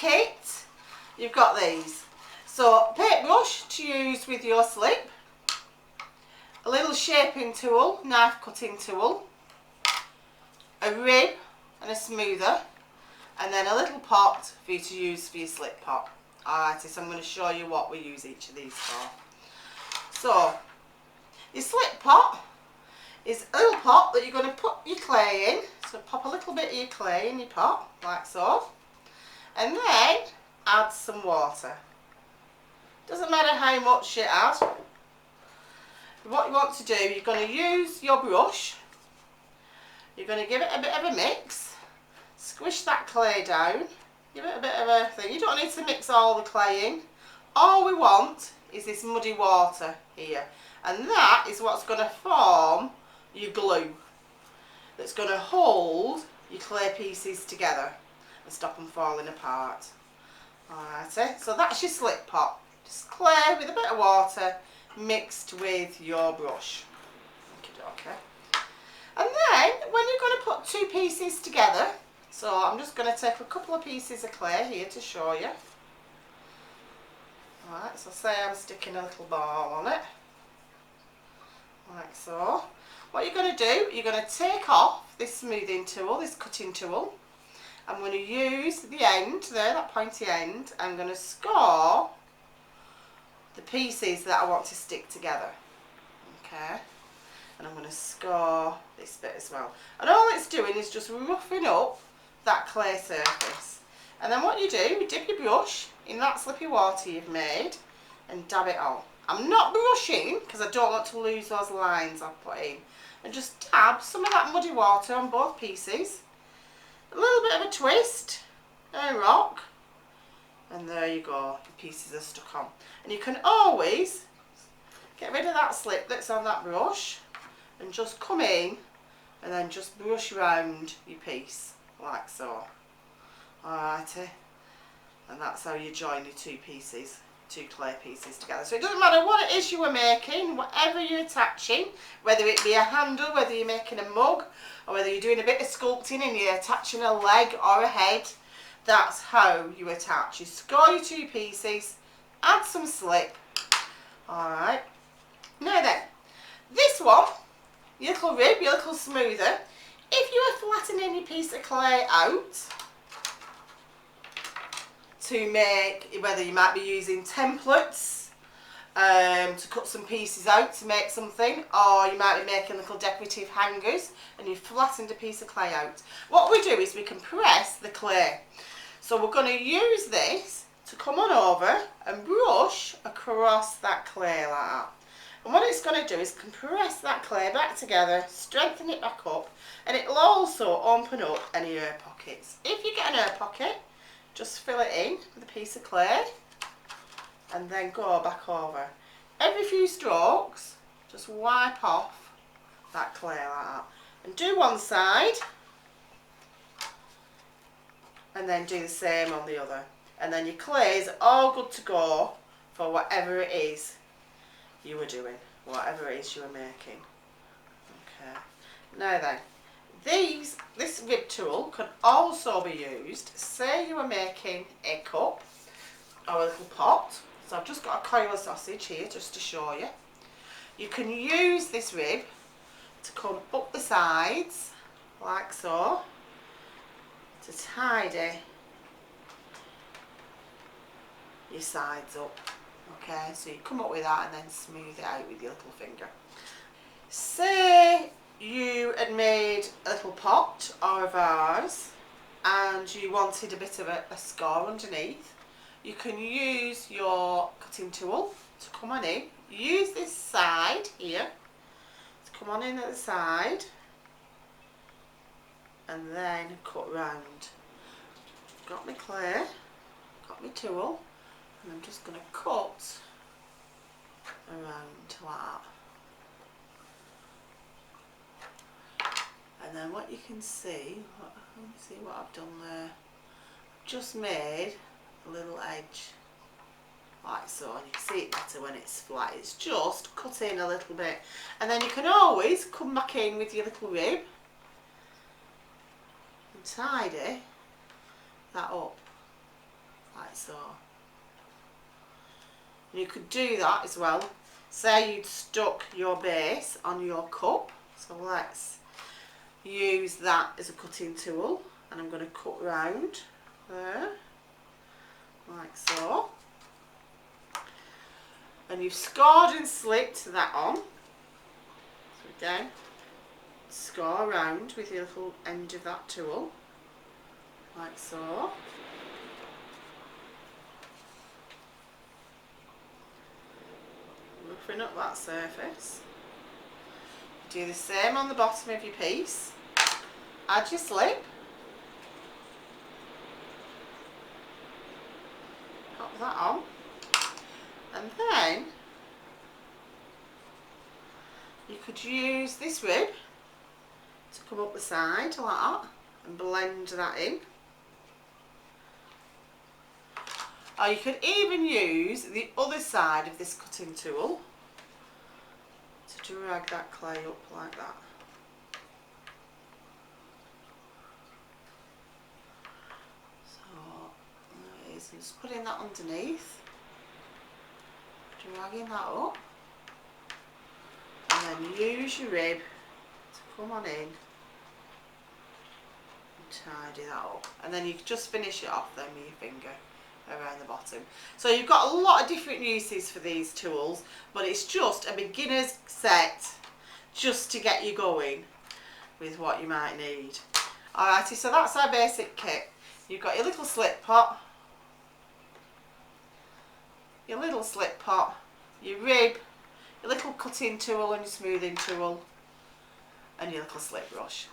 kit, you've got these. So, paintbrush to use with your slip, a little shaping tool, knife cutting tool, a rib and a smoother, and then a little pot for you to use for your slip pot. Alright, so I'm going to show you what we use each of these for. So, your slip pot is a little pot that you're going to put your clay in. So pop a little bit of your clay in your pot, like so. And then add some water. Doesn't matter how much you add. What you want to do, you're going to use your brush. You're going to give it a bit of a mix. Squish that clay down. Give it a bit of a thing. You don't need to mix all the clay in. All we want is this muddy water here. And that is what's going to form your glue. That's going to hold your clay pieces together and stop them falling apart. Alrighty, so that's your slip pot. Just clay with a bit of water mixed with your brush. Okay. And then when you're going to put two pieces together, so I'm just going to take a couple of pieces of clay here to show you. Alright, so say I'm sticking a little ball on it, like so. What you're going to do, you're going to take off this smoothing tool, this cutting tool. I'm going to use the end there, that pointy end. I'm going to score the pieces that I want to stick together. Okay, and I'm going to score this bit as well. And all it's doing is just roughing up that clay surface. And then what you do, you dip your brush in that slippy water you've made and dab it on. I'm not brushing because I don't want to lose those lines I've put in. And just dab some of that muddy water on both pieces. A little bit of a twist and rock. And there you go, your pieces are stuck on. And you can always get rid of that slip that's on that brush and just come in and then just brush around your piece like so. Alrighty. And that's how you join your two pieces, two clay pieces together. So it doesn't matter what it is you were making, whatever you're attaching, whether it be a handle, whether you're making a mug, or whether you're doing a bit of sculpting and you're attaching a leg or a head, that's how you attach. You score your two pieces, add some slip. Alright. Now then, this one, your little rib, your little smoother, if you are flattening your piece of clay out to make, whether you might be using templates to cut some pieces out to make something, or you might be making little decorative hangers and you've flattened a piece of clay out. What we do is we compress the clay. So we're going to use this to come on over and brush across that clay like that. And what it's going to do is compress that clay back together, strengthen it back up, and it'll also open up any air pockets. If you get an air pocket, just fill it in with a piece of clay and then go back over. Every few strokes, just wipe off that clay like that. And do one side and then do the same on the other. And then your clay is all good to go for whatever it is you were doing, whatever it is you were making. Okay. Now then, this rib tool can also be used, say you were making a cup or a little pot. So I've just got a coil of sausage here just to show you. You can use this rib to come up the sides like so to tidy your sides up. Okay, so you come up with that and then smooth it out with your little finger. Say you had made a little pot or a vase and you wanted a bit of a score underneath. You can use your cutting tool to come on in. Use this side here to come on in at the side and then cut round. Got my clay, got my tool, and I'm just going to cut around like that. And then what you can see, let me see what I've done there. I've just made a little edge like so, and you can see it better when it's flat. It's just cut in a little bit, and then you can always come back in with your little rib and tidy that up like so. And you could do that as well. Say you'd stuck your base on your cup, so let's use that as a cutting tool, and I'm going to cut round there, like so. And you've scored and slipped that on. So again, score around with your little end of that tool, like so. Roughing up that surface. Do the same on the bottom of your piece. Add your slip. Pop that on. And then you could use this rib to come up the side like that and blend that in. Or you could even use the other side of this cutting tool to drag that clay up like that. So there it is, and just putting that underneath, dragging that up, and then use your rib to come on in and tidy that up, and then you can just finish it off then with your finger around the bottom. So you've got a lot of different uses for these tools, but it's just a beginner's set just to get you going with what you might need. Alrighty, so that's our basic kit. You've got your little slip pot, your little slip pot, your rib, your little cutting tool and your smoothing tool, and your little slip brush.